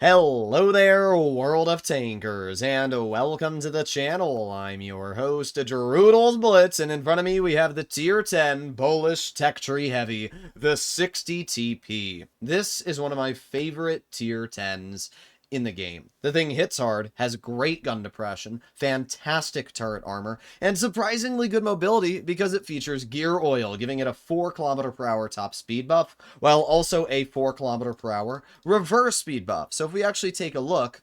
Hello there, world of tankers, and welcome to the channel. I'm your host, Droodles Blitz, and in front of me we have the Tier 10 Polish Tech Tree Heavy, the 60 TP. This is one of my favorite Tier 10s in the game. The thing hits hard, has great gun depression, fantastic turret armor, and surprisingly good mobility because it features gear oil, giving it a 4 km/h top speed buff, while also a 4 km/h reverse speed buff. So if we actually take a look,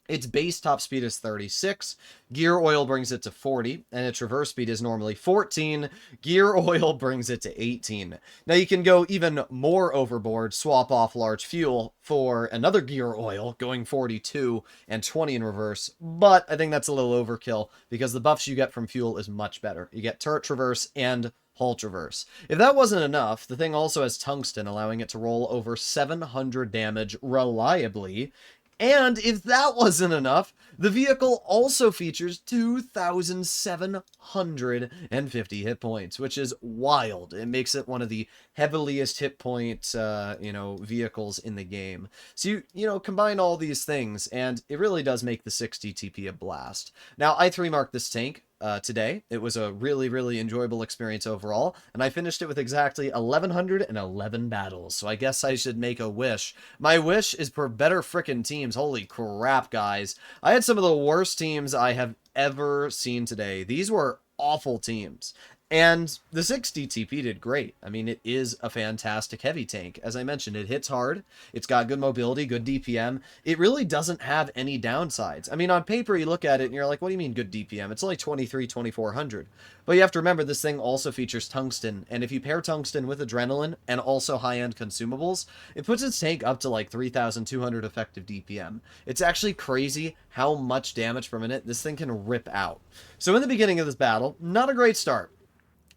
its base top speed is 36, gear oil brings it to 40, and its reverse speed is normally 14, gear oil brings it to 18. Now you can go even more overboard, swap off large fuel for another gear oil, going 42 and 20 in reverse, but I think that's a little overkill because the buffs you get from fuel is much better. You get turret traverse and hull traverse. If that wasn't enough, the thing also has tungsten, allowing it to roll over 700 damage reliably. And if that wasn't enough, the vehicle also features 2,750 hit points, which is wild. It makes it one of the heaviest hit point, vehicles in the game. So you combine all these things, and it really does make the 60 TP a blast. Now, I 3-marked this tank today. It was a really, really enjoyable experience overall, and I finished it with exactly 1,111 battles, so I guess I should make a wish. My wish is for better frickin' teams. Holy crap, guys. I had some of the worst teams I have ever seen today. These were awful teams. And the 60 TP did great. I mean, it is a fantastic heavy tank. As I mentioned, it hits hard. It's got good mobility, good DPM. It really doesn't have any downsides. I mean, on paper, you look at it and you're like, what do you mean good DPM? It's only 2,400. But you have to remember, this thing also features tungsten. And if you pair tungsten with adrenaline and also high-end consumables, it puts its tank up to like 3,200 effective DPM. It's actually crazy how much damage per minute this thing can rip out. So in the beginning of this battle, not a great start.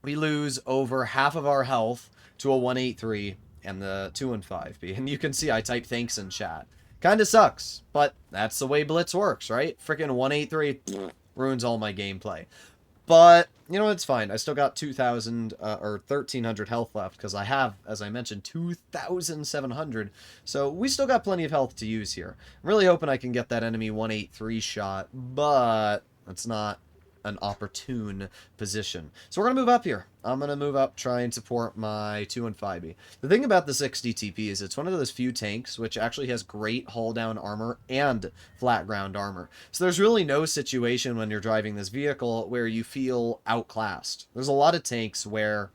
We lose over half of our health to a 183 and the 215B. And you can see I type thanks in chat. Kinda sucks, but that's the way Blitz works, right? Freaking 183 ruins all my gameplay. But, it's fine. I still got 2,000 or 1,300 health left because I have, as I mentioned, 2,700. So we still got plenty of health to use here. I'm really hoping I can get that enemy 183 shot, but that's not an opportune position. So we're going to move up here. I'm going to move up, try and support my 215B. The thing about the 60 TP is it's one of those few tanks which actually has great hull down armor and flat ground armor. So there's really no situation when you're driving this vehicle where you feel outclassed. There's a lot of tanks where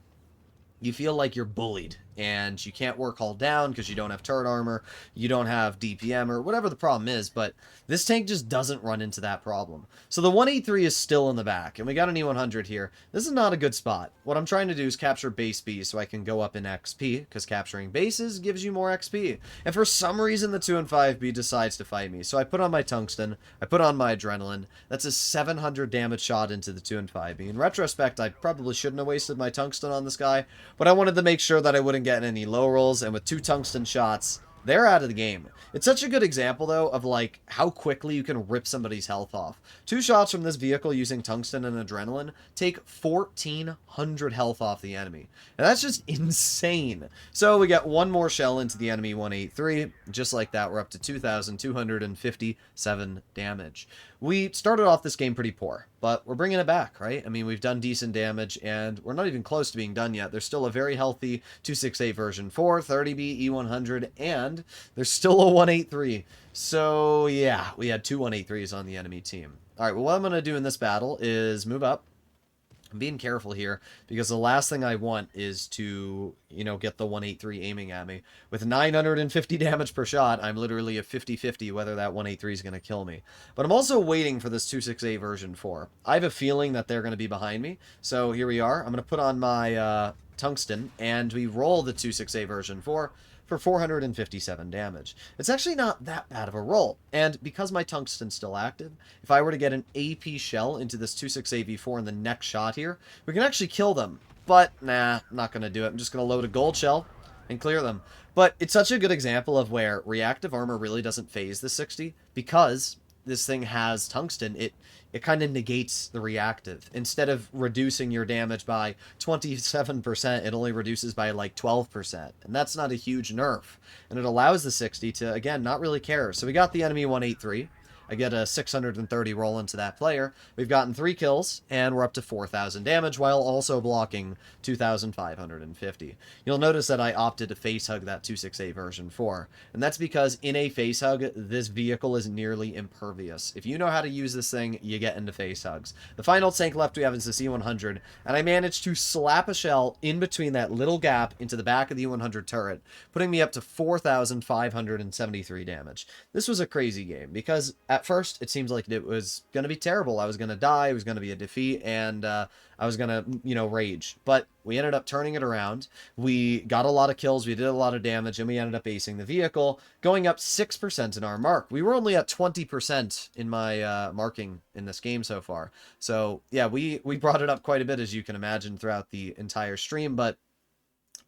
you feel like you're bullied and you can't work hull down because you don't have turret armor, you don't have DPM, or whatever the problem is, but this tank just doesn't run into that problem. So the 183 is still in the back, and we got an E100 here. This is not a good spot. What I'm trying to do is capture base B so I can go up in XP, because capturing bases gives you more XP. And for some reason, the 2 and 5B decides to fight me. So I put on my tungsten, I put on my adrenaline. That's a 700 damage shot into the 2 and 5B. In retrospect, I probably shouldn't have wasted my tungsten on this guy, but I wanted to make sure that I wouldn't get any low rolls, and with 2 tungsten shots, they're out of the game. It's such a good example, though, of like how quickly you can rip somebody's health off. 2 shots from this vehicle using tungsten and adrenaline take 1,400 health off the enemy. And that's just insane. So we get one more shell into the enemy 183. Just like that, we're up to 2,257 damage. We started off this game pretty poor, but we're bringing it back, right? I mean, we've done decent damage, and we're not even close to being done yet. There's still a very healthy 268 version 4, 30B, E100, and there's still a 183. So, yeah, we had 2 183s on the enemy team. All right, well, what I'm going to do in this battle is move up. I'm being careful here because the last thing I want is to, get the 183 aiming at me. With 950 damage per shot, I'm literally a 50-50 whether that 183 is going to kill me. But I'm also waiting for this 268 version 4. I have a feeling that they're going to be behind me. So here we are. I'm going to put on my tungsten, and we roll the 268 version 4 for 457 damage. It's actually not that bad of a roll, and because my tungsten's still active, if I were to get an AP shell into this 268V4 in the next shot here, we can actually kill them. But, nah, I'm not going to do it. I'm just going to load a gold shell and clear them. But it's such a good example of where reactive armor really doesn't phase the 60, because this thing has tungsten, it kind of negates the reactive. Instead of reducing your damage by 27%, it only reduces by like 12%. And that's not a huge nerf. And it allows the 60 to, again, not really care. So we got the enemy 183. I get a 630 roll into that player. We've gotten 3 kills, and we're up to 4,000 damage, while also blocking 2,550. You'll notice that I opted to facehug that 268 version 4, and that's because in a facehug, this vehicle is nearly impervious. If you know how to use this thing, you get into facehugs. The final tank left we have is the C100, and I managed to slap a shell in between that little gap into the back of the U100 turret, putting me up to 4,573 damage. This was a crazy game, because at first, it seems like it was going to be terrible. I was going to die, it was going to be a defeat, and I was going to, rage. But we ended up turning it around. We got a lot of kills, we did a lot of damage, and we ended up acing the vehicle, going up 6% in our mark. We were only at 20% in my marking in this game so far. So, yeah, we brought it up quite a bit, as you can imagine, throughout the entire stream, but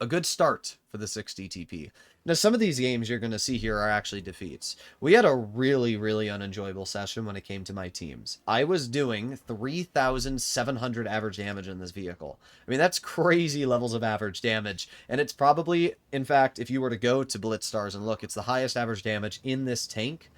a good start for the 60 TP. Now, some of these games you're going to see here are actually defeats. We had a really, really unenjoyable session when it came to my teams. I was doing 3,700 average damage in this vehicle. I mean, that's crazy levels of average damage, and it's probably, in fact, if you were to go to Blitz Stars and look, it's the highest average damage in this tank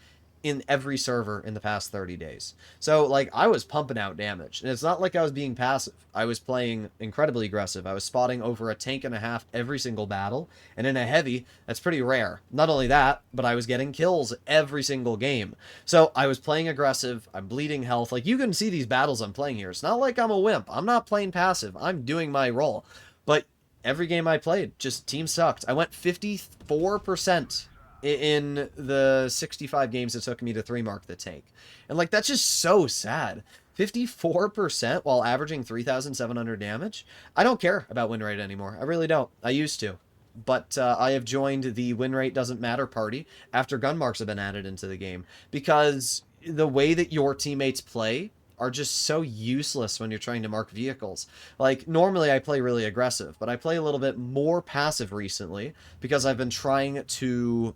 in every server in the past 30 days. So, like, I was pumping out damage. And it's not like I was being passive. I was playing incredibly aggressive. I was spotting over a tank and a half every single battle. And in a heavy, that's pretty rare. Not only that, but I was getting kills every single game. So, I was playing aggressive. I'm bleeding health. Like, you can see these battles I'm playing here. It's not like I'm a wimp. I'm not playing passive. I'm doing my role. But every game I played, just team sucked. I went 54% in the 65 games it took me to 3-mark the tank. And, like, that's just so sad. 54% while averaging 3,700 damage? I don't care about win rate anymore. I really don't. I used to. But I have joined the win rate doesn't matter party after gun marks have been added into the game. Because the way that your teammates play are just so useless when you're trying to mark vehicles. Like, normally I play really aggressive, but I play a little bit more passive recently because I've been trying to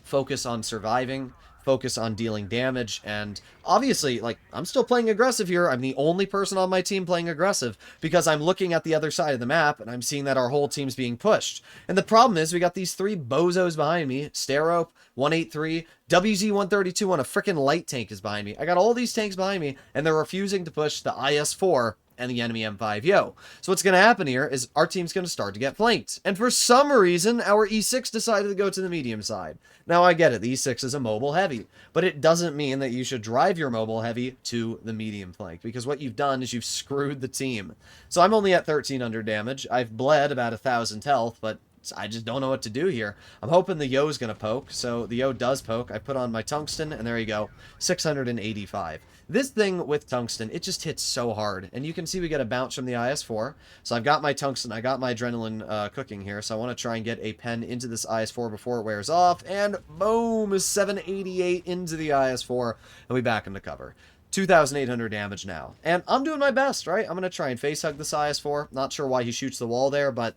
focus on surviving, focus on dealing damage, and obviously, like, I'm still playing aggressive here. I'm the only person on my team playing aggressive because I'm looking at the other side of the map and I'm seeing that our whole team's being pushed. And the problem is we got these 3 bozos behind me. Starope, 183, WZ-132 on a freaking light tank is behind me. I got all these tanks behind me and they're refusing to push the IS-4 and the enemy M5-Yo. So what's going to happen here is our team's going to start to get flanked. And for some reason, our E6 decided to go to the medium side. Now, I get it. The E6 is a mobile heavy. But it doesn't mean that you should drive your mobile heavy to the medium flank. Because what you've done is you've screwed the team. So I'm only at 1,300 damage. I've bled about 1,000 health, but I just don't know what to do here. I'm hoping the Yo's going to poke. So the Yo does poke. I put on my tungsten, and there you go. 685. This thing with tungsten, it just hits so hard. And you can see we get a bounce from the IS-4. So I've got my tungsten, I got my adrenaline cooking here. So I want to try and get a pen into this IS-4 before it wears off. And boom, 788 into the IS-4. And we back into cover. 2,800 damage now. And I'm doing my best, right? I'm going to try and facehug this IS-4. Not sure why he shoots the wall there, but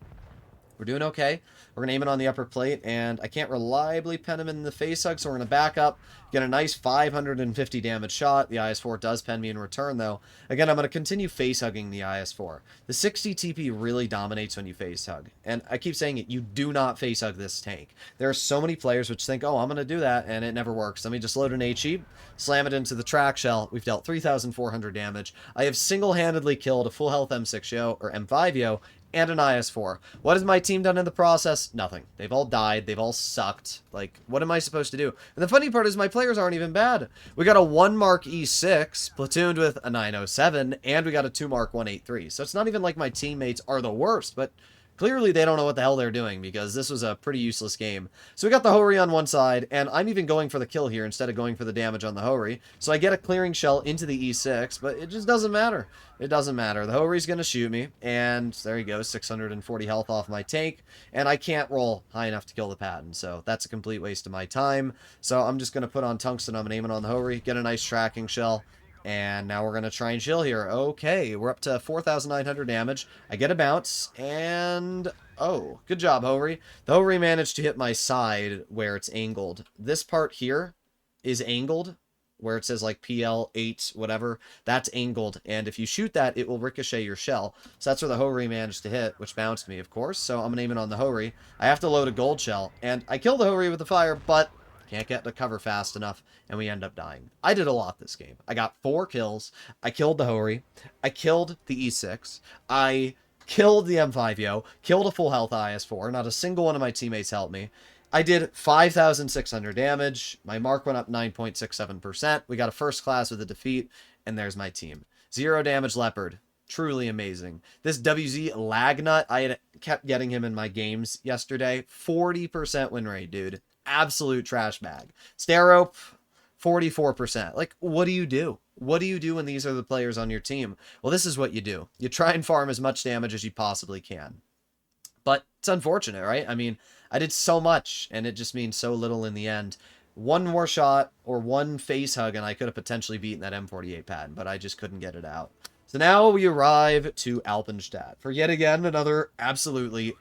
we're doing okay. We're going to aim it on the upper plate, and I can't reliably pen him in the face hug, so we're going to back up, get a nice 550 damage shot. The IS-4 does pen me in return, though. Again, I'm going to continue face hugging the IS-4. The 60 TP really dominates when you face hug, and I keep saying it, you do not face hug this tank. There are so many players which think, oh, I'm going to do that, and it never works. Let me just load an HE, slam it into the track shell. We've dealt 3,400 damage. I have single-handedly killed a full health M6 Yo, or M5 Yo, and an IS-4. What has my team done in the process? Nothing. They've all died. They've all sucked. Like, what am I supposed to do? And the funny part is my players aren't even bad. We got a 1-mark E6, platooned with a 907, and we got a 2-mark 183. So it's not even like my teammates are the worst, but clearly they don't know what the hell they're doing because this was a pretty useless game. So we got the Hori on one side, and I'm even going for the kill here instead of going for the damage on the Hori. So I get a clearing shell into the E6, but it just doesn't matter. It doesn't matter. The Hori's going to shoot me, and there he goes, 640 health off my tank, and I can't roll high enough to kill the Patton, so that's a complete waste of my time. So I'm just going to put on tungsten, I'm aiming on the Hori, get a nice tracking shell, and now we're going to try and chill here. Okay, we're up to 4,900 damage. I get a bounce, and oh, good job, Hori. The Hori managed to hit my side where it's angled. This part here is angled, where it says like PL8, whatever, that's angled. And if you shoot that, it will ricochet your shell. So that's where the Hori managed to hit, which bounced me, of course. So I'm going to aim it on the Hori. I have to load a gold shell. And I killed the Hori with the fire, but can't get to cover fast enough, and we end up dying. I did a lot this game. I got 4 kills. I killed the Hori. I killed the E6. I killed the M5Yo. Killed a full health IS4. Not a single one of my teammates helped me. I did 5,600 damage. My mark went up 9.67%. We got a first class with a defeat, and there's my team. 0 damage Leopard. Truly amazing. This WZ Lagnut, I had kept getting him in my games yesterday. 40% win rate, dude. Absolute trash bag. Starope, 44%. Like, what do you do? What do you do when these are the players on your team? Well, this is what you do. You try and farm as much damage as you possibly can. But it's unfortunate, right? I mean, I did so much, and it just means so little in the end. One more shot or one face hug, and I could have potentially beaten that M48 pattern, but I just couldn't get it out. So now we arrive to Alpenstadt for yet again another absolutely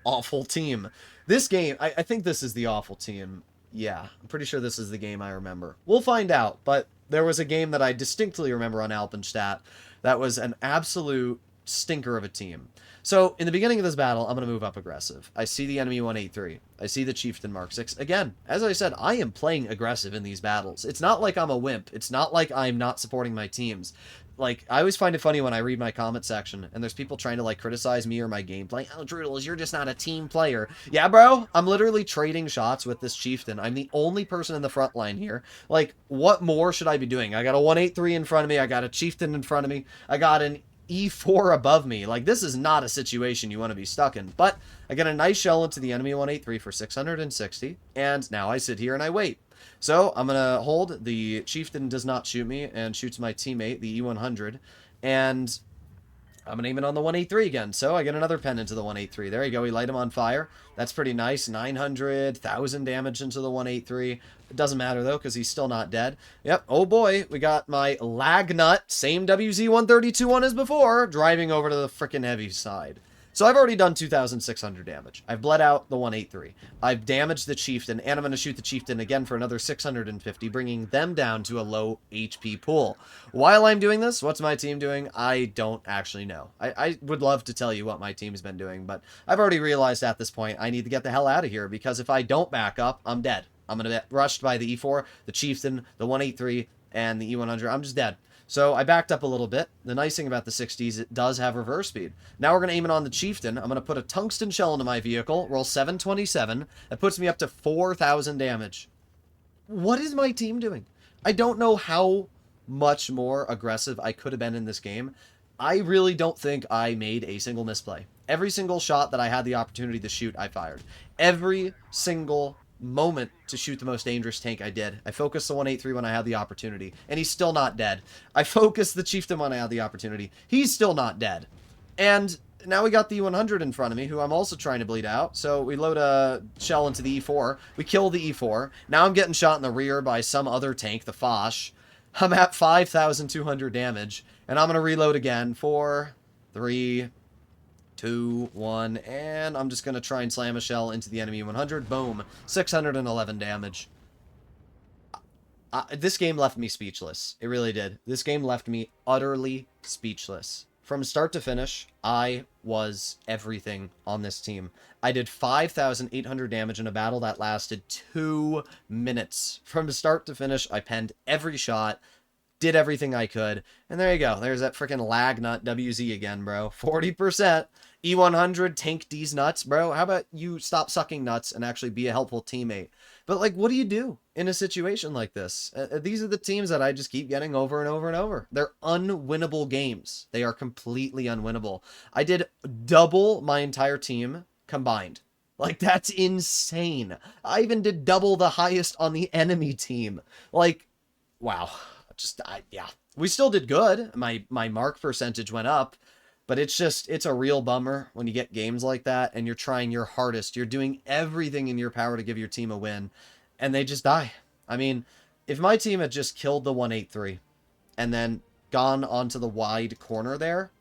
awful team. This game, I think this is the awful team. Yeah, I'm pretty sure this is the game I remember. We'll find out, but there was a game that I distinctly remember on Alpenstadt that was an absolute stinker of a team. So, in the beginning of this battle, I'm going to move up aggressive. I see the enemy 183. I see the Chieftain Mark 6. Again, as I said, I am playing aggressive in these battles. It's not like I'm a wimp. It's not like I'm not supporting my teams. Like, I always find it funny when I read my comment section, and there's people trying to, like, criticize me or my gameplay. Oh, Droodles, you're just not a team player. Yeah, bro, I'm literally trading shots with this Chieftain. I'm the only person in the front line here. Like, what more should I be doing? I got a 183 in front of me. I got a Chieftain in front of me. I got an E4 above me. Like, this is not a situation you want to be stuck in. But I get a nice shell into the enemy 183 for 660, and now I sit here and I wait. So I'm going to hold. The Chieftain does not shoot me and shoots my teammate, the E100, and I'm going to aim it on the 183 again. So I get another pen into the 183. There you go. We light him on fire. That's pretty nice. 900,000 damage into the 183. It doesn't matter, though, because he's still not dead. Yep. Oh, boy. We got my Lagnut, same WZ-132 one as before, driving over to the freaking heavy side. So I've already done 2,600 damage. I've bled out the 183. I've damaged the Chieftain, and I'm going to shoot the Chieftain again for another 650, bringing them down to a low HP pool. While I'm doing this, what's my team doing? I don't actually know. I would love to tell you what my team's been doing, but I've already realized at this point I need to get the hell out of here, because if I don't back up, I'm dead. I'm going to get rushed by the E4, the Chieftain, the 183, and the E100. I'm just dead. So I backed up a little bit. The nice thing about the 60s, it does have reverse speed. Now we're going to aim it on the Chieftain. I'm going to put a tungsten shell into my vehicle, roll 727. That puts me up to 4,000 damage. What is my team doing? I don't know how much more aggressive I could have been in this game. I really don't think I made a single misplay. Every single shot that I had the opportunity to shoot, I fired. Every single moment to shoot the most dangerous tank I did. I focused the 183 when I had the opportunity, and he's still not dead. I focused the Chieftain when I had the opportunity. He's still not dead. And now we got the 100 in front of me, who I'm also trying to bleed out. So we load a shell into the E4. We kill the E4. Now I'm getting shot in the rear by some other tank, the Foch. I'm at 5,200 damage, and I'm going to reload again. 4, 3, 2, 1, and I'm just going to try and slam a shell into the enemy 100. Boom. 611 damage. This game left me speechless. It really did. This game left me utterly speechless. From start to finish, I was everything on this team. I did 5,800 damage in a battle that lasted 2 minutes. From start to finish, I penned every shot, did everything I could, and there you go. There's that freaking Lagnut WZ again, bro. 40%. E100, tank these nuts, bro. How about you stop sucking nuts and actually be a helpful teammate? But, like, what do you do in a situation like this? These are the teams that I just keep getting over and over and over. They're unwinnable games. They are completely unwinnable. I did double my entire team combined. Like, that's insane. I even did double the highest on the enemy team. Like, wow. Yeah. We still did good. My mark percentage went up. But it's a real bummer when you get games like that and you're trying your hardest. You're doing everything in your power to give your team a win, and they just die. I mean, if my team had just killed the 183 and then gone onto the wide corner there,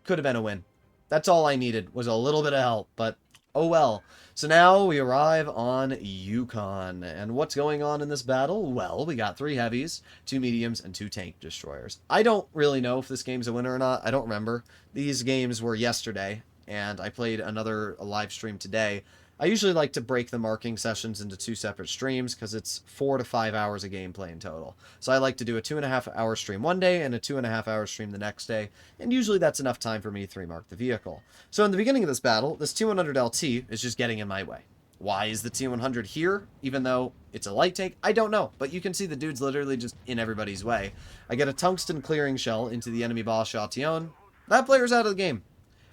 could have been a win. That's all I needed, was a little bit of help, but Oh well. So now we arrive on Yukon. And what's going on in this battle? Well, we got 3 heavies, 2 mediums, and 2 tank destroyers. I don't really know if this game's a winner or not. I don't remember. These games were yesterday, and I played another live stream today. I usually like to break the marking sessions into 2 separate streams because it's 4 to 5 hours of gameplay in total. So I like to do a 2.5-hour stream one day and a 2.5-hour stream the next day, and usually that's enough time for me to 3-mark the vehicle. So in the beginning of this battle, this T100 LT is just getting in my way. Why is the T100 here, even though it's a light tank? I don't know, but you can see the dude's literally just in everybody's way. I get a tungsten clearing shell into the enemy boss Chatillon. That player's out of the game.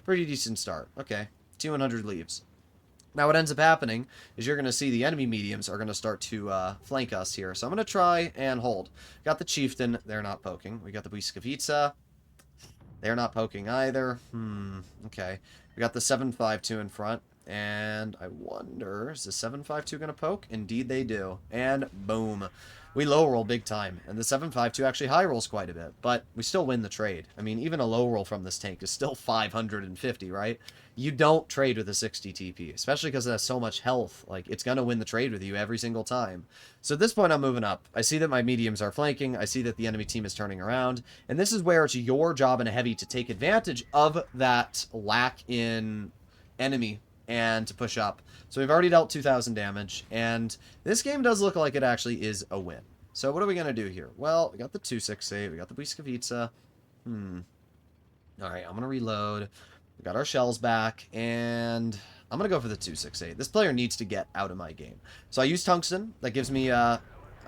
Pretty decent start. Okay, T100 leaves. Now what ends up happening is you're going to see the enemy mediums are going to start to flank us here. So I'm going to try and hold. Got the Chieftain. They're not poking. We got the Błyskawica. They're not poking either. Okay. We got the 7.52 in front. And I wonder, is the 7.52 going to poke? Indeed they do. And boom. We low roll big time. And the 7.52 actually high rolls quite a bit. But we still win the trade. I mean, even a low roll from this tank is still 550, right? You don't trade with a 60 TP, especially because it has so much health. Like, it's going to win the trade with you every single time. So at this point, I'm moving up. I see that my mediums are flanking. I see that the enemy team is turning around. And this is where it's your job in a heavy to take advantage of that lack in enemy and to push up. So we've already dealt 2,000 damage. And this game does look like it actually is a win. So what are we going to do here? Well, we got the 268. We got the Błyskawica. Alright, I'm going to reload. We got our shells back, and I'm going to go for the 268. This player needs to get out of my game. So I use Tungsten. That gives me a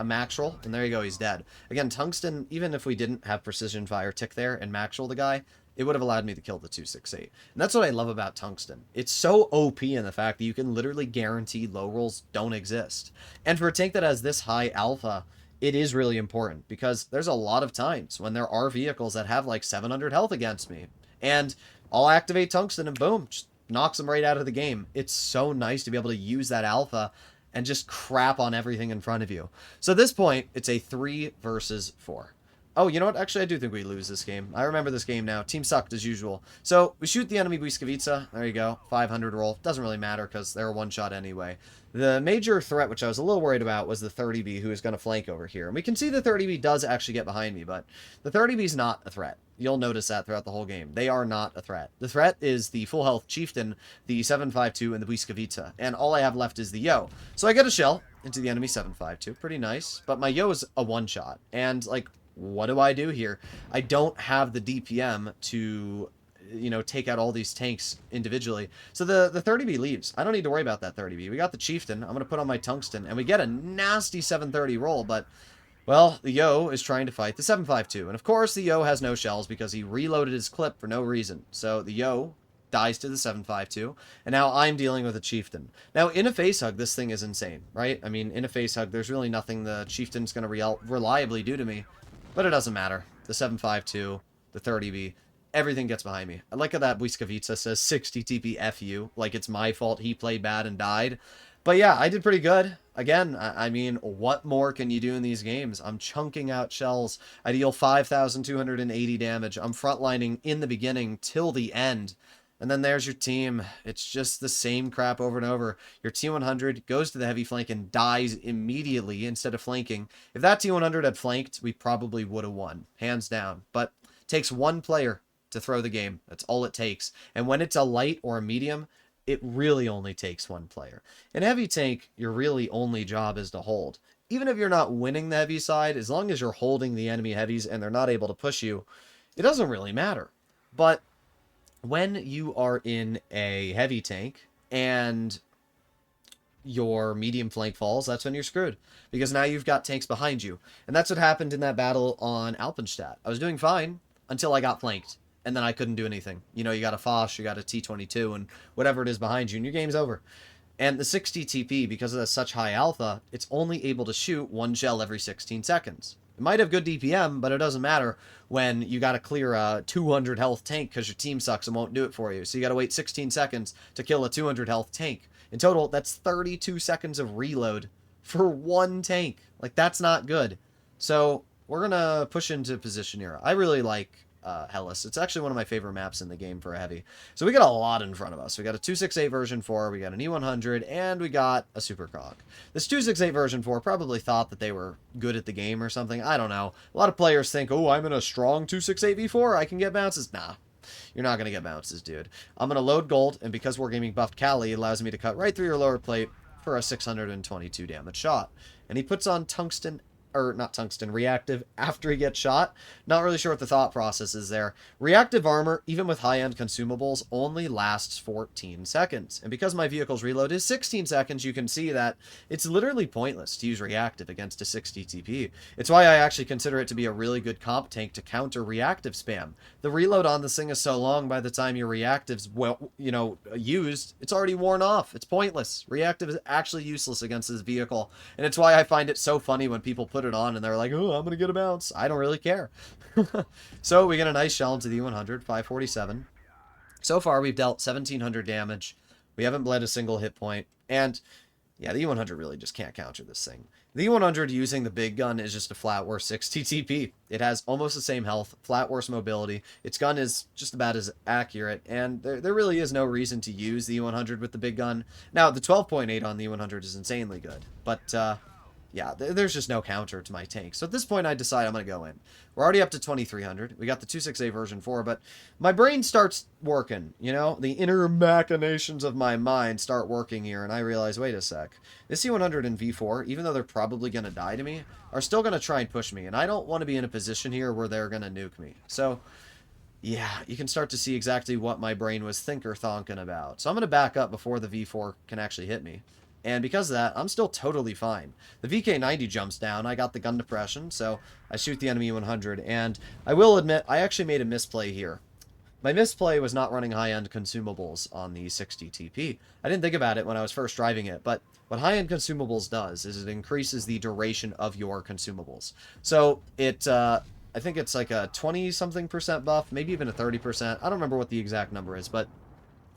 max roll, and there you go, he's dead. Again, Tungsten, even if we didn't have Precision Fire tick there and max roll the guy, it would have allowed me to kill the 268. And that's what I love about Tungsten. It's so OP in the fact that you can literally guarantee low rolls don't exist. And for a tank that has this high alpha, it is really important, because there's a lot of times when there are vehicles that have like 700 health against me. And I'll activate Tungsten and boom, just knocks them right out of the game. It's so nice to be able to use that alpha and just crap on everything in front of you. So at this point, it's a 3 versus 4. Oh, you know what? Actually, I do think we lose this game. I remember this game now. Team sucked as usual. So we shoot the enemy Błyskawica. There you go. 500 roll. Doesn't really matter because they're a one-shot anyway. The major threat, which I was a little worried about, was the 30B who is going to flank over here. And we can see the 30B does actually get behind me, but the 30B is not a threat. You'll notice that throughout the whole game. They are not a threat. The threat is the full health Chieftain, the 7.52, and the Błyskawica. And all I have left is the Yo. So I get a shell into the enemy 7.52. Pretty nice. But my Yo is a one-shot. And, like, what do I do here? I don't have the DPM to, you know, take out all these tanks individually. So the 30B leaves. I don't need to worry about that 30B. We got the Chieftain. I'm going to put on my Tungsten. And we get a nasty 730 roll, but, well, the Yo is trying to fight the 7.52. And, of course, the Yo has no shells because he reloaded his clip for no reason. So the Yo dies to the 7.52, and now I'm dealing with a Chieftain. Now, in a face hug, this thing is insane, right? I mean, in a face hug, there's really nothing the Chieftain's going to reliably do to me. But it doesn't matter. The 7.52, the 30B, everything gets behind me. I like how that Błyskawica says 60 TP FU, like it's my fault he played bad and died. But yeah, I did pretty good. Again, I mean, what more can you do in these games? I'm chunking out shells. I deal 5,280 damage. I'm frontlining in the beginning till the end. And then there's your team. It's just the same crap over and over. Your T100 goes to the heavy flank and dies immediately instead of flanking. If that T100 had flanked, we probably would have won. Hands down. But it takes one player to throw the game. That's all it takes. And when it's a light or a medium, it really only takes one player. In heavy tank, your really only job is to hold. Even if you're not winning the heavy side, as long as you're holding the enemy heavies and they're not able to push you, it doesn't really matter. But when you are in a heavy tank and your medium flank falls, that's when you're screwed. Because now you've got tanks behind you. And that's what happened in that battle on Alpenstadt. I was doing fine until I got flanked. And then I couldn't do anything. You know, you got a Foch, you got a T22, and whatever it is behind you, and your game's over. And the 60 TP, because of such high alpha, it's only able to shoot one shell every 16 seconds. It might have good DPM, but it doesn't matter when you got to clear a 200 health tank because your team sucks and won't do it for you. So you got to wait 16 seconds to kill a 200 health tank. In total, that's 32 seconds of reload for one tank. Like, that's not good. So we're going to push into position here. I really like Hellas. It's actually one of my favorite maps in the game for a heavy. So we got a lot in front of us. We got a 268 version 4, we got an E100, and we got a Supercog. This 268 version 4 probably thought that they were good at the game or something. I don't know. A lot of players think, oh, I'm in a strong 268 V4, I can get bounces. Nah. You're not going to get bounces, dude. I'm going to load gold, and because Wargaming buffed Cali, it allows me to cut right through your lower plate for a 622 damage shot. And he puts on tungsten, or not tungsten, reactive after he gets shot. Not really sure what the thought process is there. Reactive armor, even with high-end consumables, only lasts 14 seconds. And because my vehicle's reload is 16 seconds, you can see that it's literally pointless to use reactive against a 60 TP. It's why I actually consider it to be a really good comp tank to counter reactive spam. The reload on this thing is so long, by the time your reactive's, well, you know, used, it's already worn off. It's pointless. Reactive is actually useless against this vehicle. And it's why I find it so funny when people put it on and they're like, oh, I'm going to get a bounce. I don't really care. So we get a nice shell into the 100, 547. So far, we've dealt 1,700 damage. We haven't bled a single hit point. And yeah, the E100 really just can't counter this thing. The E100 using the big gun is just a flat worse 60 TP. It has almost the same health, flat worse mobility. Its gun is just about as accurate, and there really is no reason to use the E100 with the big gun. Now, the 12.8 on the E100 is insanely good, but yeah, there's just no counter to my tank. So at this point, I decide I'm going to go in. We're already up to 2,300. We got the 268 version 4, but my brain starts working, you know? The inner machinations of my mind start working here, and I realize, wait a sec. This C100 and V4, even though they're probably going to die to me, are still going to try and push me, and I don't want to be in a position here where they're going to nuke me. So, yeah, you can start to see exactly what my brain was thinking about. So I'm going to back up before the V4 can actually hit me. And because of that, I'm still totally fine. The VK90 jumps down. I got the gun depression, so I shoot the enemy 100. And I will admit, I actually made a misplay here. My misplay was not running high-end consumables on the 60 TP. I didn't think about it when I was first driving it, but what high-end consumables does is it increases the duration of your consumables. So it, I think it's like a 20-something% buff, maybe even a 30%. I don't remember what the exact number is, but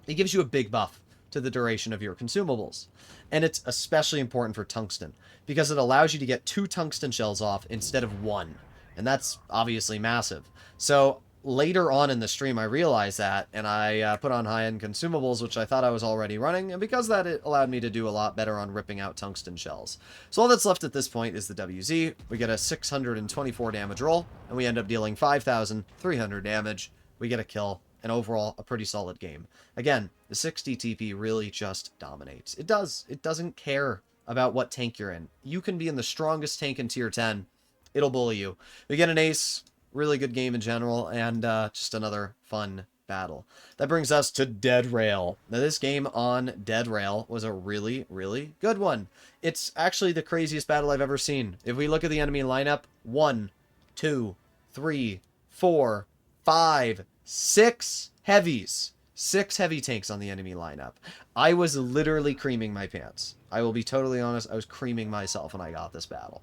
it gives you a big buff to the duration of your consumables. And it's especially important for tungsten, because it allows you to get 2 tungsten shells off instead of 1. And that's obviously massive. So later on in the stream, I realized that, and I put on high-end consumables, which I thought I was already running, and because of that, it allowed me to do a lot better on ripping out tungsten shells. So all that's left at this point is the WZ. We get a 624 damage roll, and we end up dealing 5,300 damage. We get a kill, and overall, a pretty solid game. Again, the 60 TP really just dominates. It does. It doesn't care about what tank you're in. You can be in the strongest tank in tier 10. It'll bully you. We get an ace. Really good game in general, and just another fun battle. That brings us to Dead Rail. Now, this game on Dead Rail was a really, really good one. It's actually the craziest battle I've ever seen. If we look at the enemy lineup, 1, 2, 3, 4, 5, 6 heavies. 6 heavy tanks on the enemy lineup. I was literally creaming my pants. I will be totally honest, I was creaming myself when I got this battle.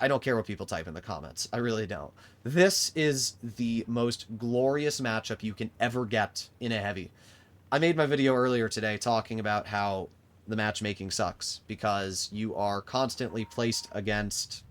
I don't care what people type in the comments. I really don't. This is the most glorious matchup you can ever get in a heavy. I made my video earlier today talking about how the matchmaking sucks because you are constantly placed against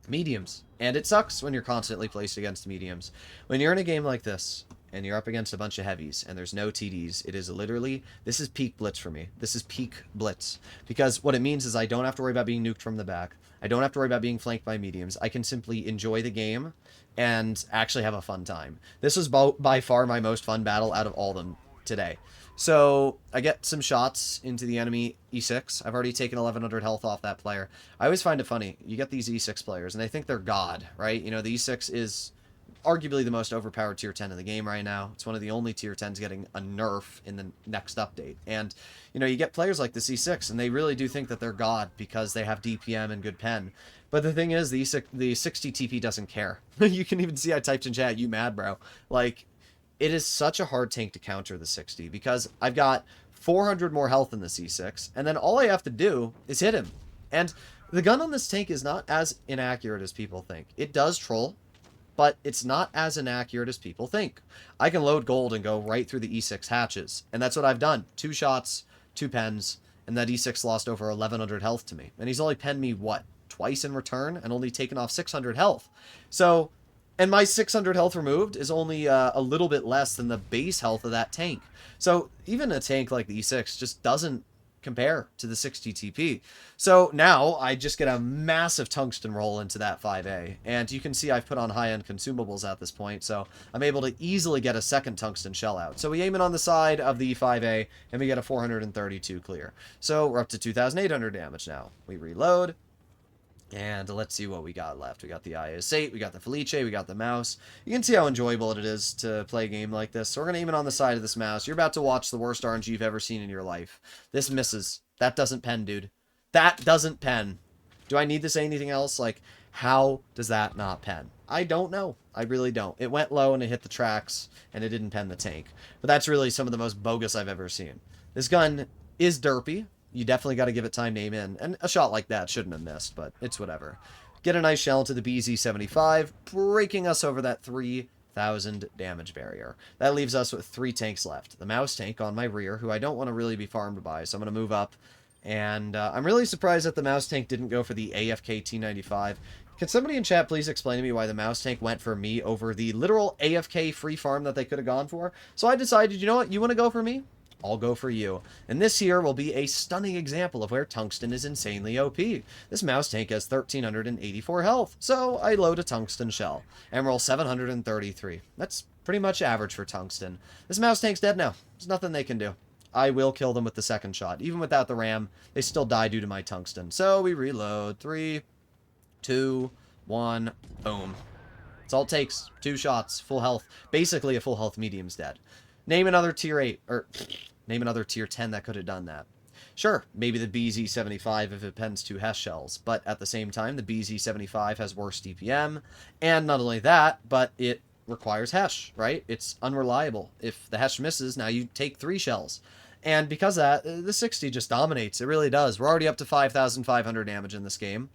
mediums. And it sucks when you're constantly placed against mediums. When you're in a game like this, and you're up against a bunch of heavies, and there's no TDs, it is literally, this is peak blitz for me. This is peak blitz. Because what it means is I don't have to worry about being nuked from the back. I don't have to worry about being flanked by mediums. I can simply enjoy the game and actually have a fun time. This was by far my most fun battle out of all of them today. So I get some shots into the enemy E6. I've already taken 1,100 health off that player. I always find it funny. You get these E6 players, and they think they're God, right? You know, the E6 is arguably the most overpowered tier 10 in the game right now. It's one of the only tier 10s getting a nerf in the next update. And, you know, you get players like the C6, and they really do think that they're God because they have DPM and good pen. But the thing is, the 60 TP doesn't care. You can even see I typed in chat, you mad, bro. Like, it is such a hard tank to counter the 60 because I've got 400 more health in the C6, and then all I have to do is hit him. And the gun on this tank is not as inaccurate as people think. It does troll, but it's not as inaccurate as people think. I can load gold and go right through the E6 hatches, and that's what I've done. 2 shots, 2 pens, and that E6 lost over 1,100 health to me. And he's only penned me, what, twice in return, and only taken off 600 health. So, And my 600 health removed is only a little bit less than the base health of that tank. So even a tank like the E6 just doesn't compare to the 60 TP. So now I just get a massive tungsten roll into that 5A. And you can see I've put on high-end consumables at this point, so I'm able to easily get a second tungsten shell out. So we aim it on the side of the 5A, and we get a 432 clear. So we're up to 2,800 damage now. We reload. And let's see what we got left. We got the IS-8, we got the Felice, we got the mouse. You can see how enjoyable it is to play a game like this. So we're going to aim it on the side of this mouse. You're about to watch the worst RNG you've ever seen in your life. This misses. That doesn't pen, dude. That doesn't pen. Do I need to say anything else? Like, how does that not pen? I don't know. I really don't. It went low and it hit the tracks, and it didn't pen the tank. But that's really some of the most bogus I've ever seen. This gun is derpy. You definitely got to give it time to aim in. And a shot like that shouldn't have missed, but it's whatever. Get a nice shell into the BZ-75, breaking us over that 3,000 damage barrier. That leaves us with 3 tanks left. The mouse tank on my rear, who I don't want to really be farmed by, so I'm going to move up. And I'm really surprised that the mouse tank didn't go for the AFK T95. Can somebody in chat please explain to me why the mouse tank went for me over the literal AFK free farm that they could have gone for? So I decided, you know what, you want to go for me? I'll go for you. And this here will be a stunning example of where tungsten is insanely OP. This mouse tank has 1,384 health, so I load a tungsten shell and roll 733. That's pretty much average for tungsten. This mouse tank's dead now. There's nothing they can do. I will kill them with the second shot. Even without the ram, they still die due to my tungsten. So we reload. 3, 2, 1, boom. That's all it takes. 2 shots, full health. Basically a full health medium's dead. Name another tier 8, or name another tier 10 that could have done that. Sure, maybe the BZ-75 if it pens 2 HESH shells, but at the same time, the BZ-75 has worse DPM, and not only that, but it requires HESH, right? It's unreliable. If the HESH misses, now you take 3 shells. And because of that, the 60 just dominates. It really does. We're already up to 5,500 damage in this game.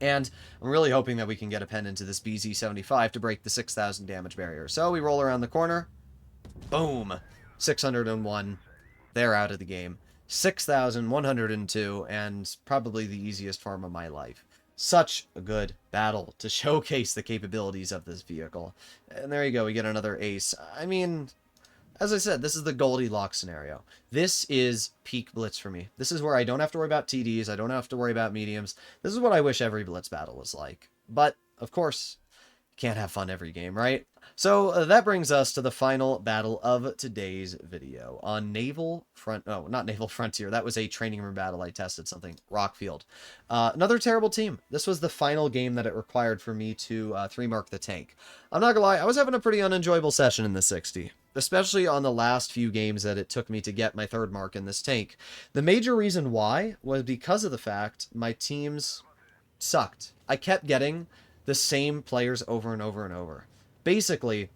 And I'm really hoping that we can get a pen into this BZ-75 to break the 6,000 damage barrier. So we roll around the corner. Boom! 601. They're out of the game. 6,102, and probably the easiest farm of my life. Such a good battle to showcase the capabilities of this vehicle. And there you go, we get another ace. I mean, as I said, this is the Goldilocks scenario. This is peak Blitz for me. This is where I don't have to worry about TDs, I don't have to worry about mediums. This is what I wish every Blitz battle was like. But, of course, you can't have fun every game, right? So that brings us to the final battle of today's video on Naval Front. Oh, not Naval Frontier. That was a training room battle. I tested something. Rockfield. Another terrible team. This was the final game that it required for me to 3-mark the tank. I'm not gonna lie. I was having a pretty unenjoyable session in the 60. Especially on the last few games that it took me to get my 3rd mark in this tank. The major reason why was because of the fact my teams sucked. I kept getting the same players over and over and over. Basically,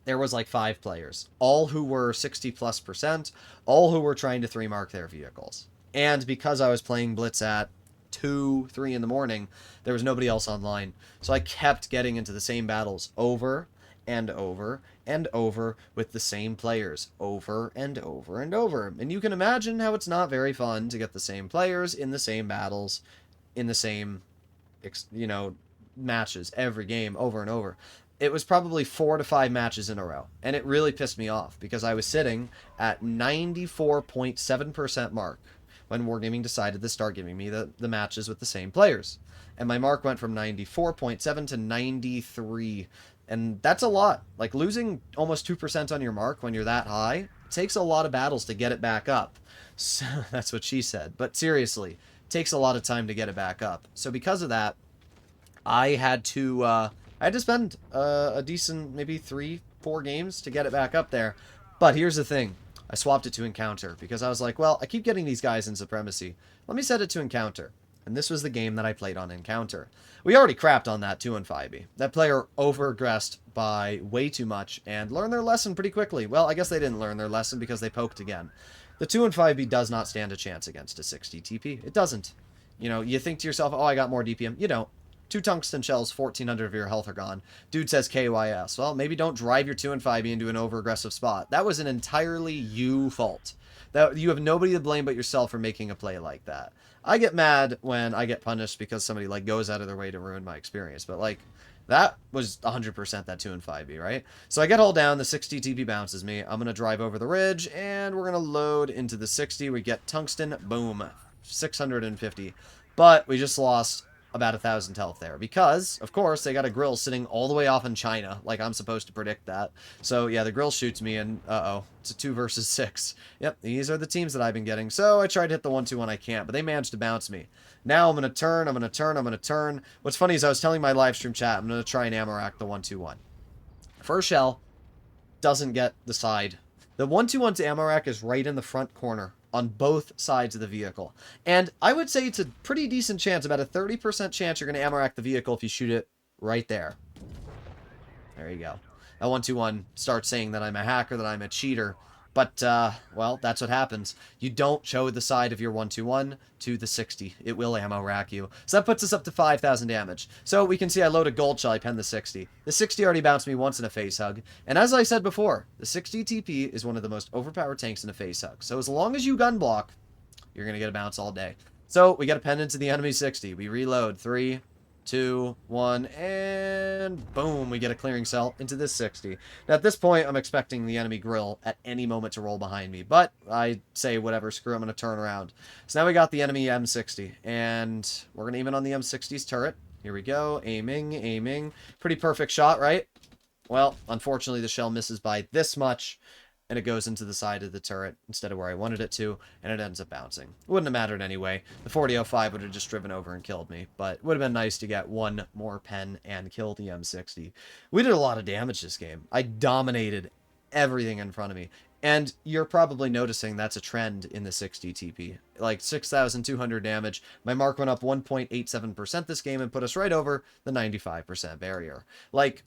there was like 5 players, all who were 60+%, all who were trying to 3-mark their vehicles. And because I was playing Blitz at 2, 3 in the morning, there was nobody else online. So I kept getting into the same battles over and over and over with the same players over and over and over. And you can imagine how it's not very fun to get the same players in the same battles, in the same, you know, matches every game over and over. It was probably 4 to 5 matches in a row, and it really pissed me off because I was sitting at 94.7% mark when Wargaming decided to start giving me the matches with the same players. And my mark went from 94.7 to 93, and that's a lot. Like, losing almost 2% on your mark when you're that high, it takes a lot of battles to get it back up. So, that's what she said. But seriously, it takes a lot of time to get it back up. So because of that, I had to spend a decent, maybe 3-4 games to get it back up there. But here's the thing. I swapped it to Encounter because I was like, well, I keep getting these guys in Supremacy. Let me set it to Encounter. And this was the game that I played on Encounter. We already crapped on that 2 and 5B. That player over-aggressed by way too much and learned their lesson pretty quickly. Well, I guess they didn't learn their lesson because they poked again. The 2 and 5B does not stand a chance against a 60 TP. It doesn't. You know, you think to yourself, oh, I got more DPM. You don't. 2 tungsten shells, 1,400 of your health are gone. Dude says KYS. Well, maybe don't drive your 2 and 5B into an over-aggressive spot. That was an entirely you fault. That you have nobody to blame but yourself for making a play like that. I get mad when I get punished because somebody like goes out of their way to ruin my experience. But like that was 100% that 2 and 5B, right? So I get hull down, the 60 TP bounces me. I'm going to drive over the ridge, and we're going to load into the 60. We get tungsten, boom, 650. But we just lost about 1,000 health there because, of course, they got a grill sitting all the way off in China, like I'm supposed to predict that. So yeah, the grill shoots me, and uh-oh, it's a 2 versus 6. Yep, these are the teams that I've been getting. So I tried to hit the 1-2-1, I can't, but they managed to bounce me. Now I'm going to turn, I'm going to turn, I'm going to turn. What's funny is I was telling my live stream chat, I'm going to try and ammo rack the 1-2-1. First shell doesn't get the side. The 1-2-1's ammo rack is right in the front corner on both sides of the vehicle. And I would say it's a pretty decent chance, about a 30% chance you're going to ammo rack the vehicle if you shoot it right there. There you go. That 1-2-1 starts saying that I'm a hacker, that I'm a cheater. But, well, that's what happens. You don't show the side of your 1-2-1 to the 60. It will ammo rack you. So that puts us up to 5,000 damage. So we can see I load a gold shell, I pen the 60. The 60 already bounced me once in a face hug. And as I said before, the 60 TP is one of the most overpowered tanks in a face hug. So as long as you gun block, you're going to get a bounce all day. So we get a pen into the enemy 60. We reload. 3, 2, 1, and boom, we get a clearing cell into this 60. Now, at this point, I'm expecting the enemy grill at any moment to roll behind me, but I say, whatever, screw, I'm going to turn around. So now we got the enemy M60, and we're going to aim it on the M60's turret. Here we go, aiming, aiming. Pretty perfect shot, right? Well, unfortunately, the shell misses by this much, and it goes into the side of the turret instead of where I wanted it to, and it ends up bouncing. Wouldn't have mattered anyway. The 4005 would have just driven over and killed me, but it would have been nice to get one more pen and kill the M60. We did a lot of damage this game. I dominated everything in front of me, and you're probably noticing that's a trend in the 60 TP. Like 6,200 damage. My mark went up 1.87% this game and put us right over the 95% barrier. Like,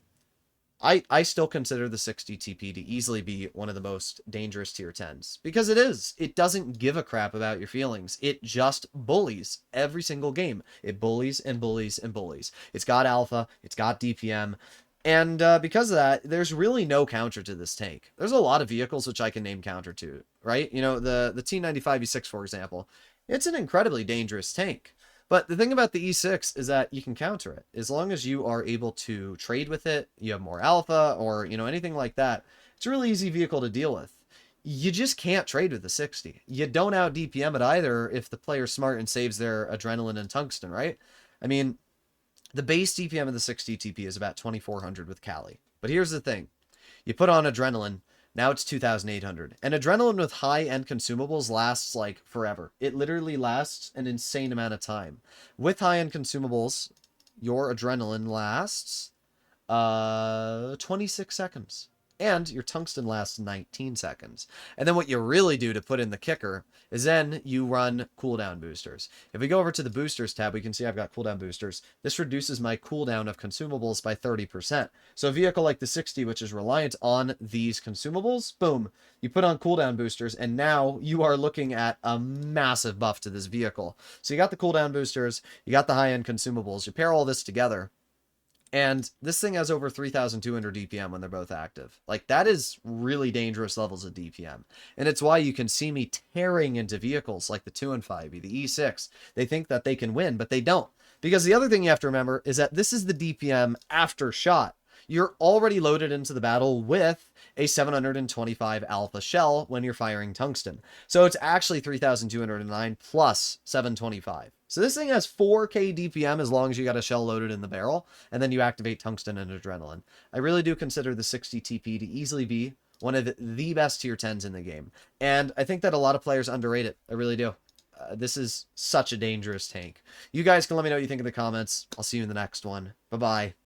I still consider the 60 TP to easily be one of the most dangerous tier 10s. Because it is. It doesn't give a crap about your feelings. It just bullies every single game. It bullies and bullies and bullies. It's got alpha. It's got DPM. And because of that, there's really no counter to this tank. There's a lot of vehicles which I can name counter to, right? You know, the T95E6, for example. It's an incredibly dangerous tank. But the thing about the E6 is that you can counter it. As long as you are able to trade with it, you have more alpha, or, you know, anything like that, it's a really easy vehicle to deal with. You just can't trade with the 60. You don't out DPM it either if the player's smart and saves their adrenaline and tungsten, right? I mean, the base DPM of the 60 TP is about 2,400 with Cali. But here's the thing. You put on adrenaline, now it's 2,800. And adrenaline with high-end consumables lasts, like, forever. It literally lasts an insane amount of time. With high-end consumables, your adrenaline lasts 26 seconds. And your tungsten lasts 19 seconds. And then what you really do to put in the kicker is then you run cooldown boosters. If we go over to the boosters tab, we can see I've got cooldown boosters. This reduces my cooldown of consumables by 30%. So a vehicle like the 60, which is reliant on these consumables, boom, you put on cooldown boosters, and now you are looking at a massive buff to this vehicle. So you got the cooldown boosters, you got the high-end consumables, you pair all this together, and this thing has over 3,200 DPM when they're both active. Like, that is really dangerous levels of DPM. And it's why you can see me tearing into vehicles like the 2 and 5B, the E6. They think that they can win, but they don't. Because the other thing you have to remember is that this is the DPM after shot. You're already loaded into the battle with a 725 alpha shell when you're firing tungsten. So it's actually 3,209 plus 725. So this thing has 4k DPM as long as you got a shell loaded in the barrel, and then you activate tungsten and adrenaline. I really do consider the 60 TP to easily be one of the best tier 10s in the game. And I think that a lot of players underrate it. I really do. This is such a dangerous tank. You guys can let me know what you think in the comments. I'll see you in the next one. Bye-bye.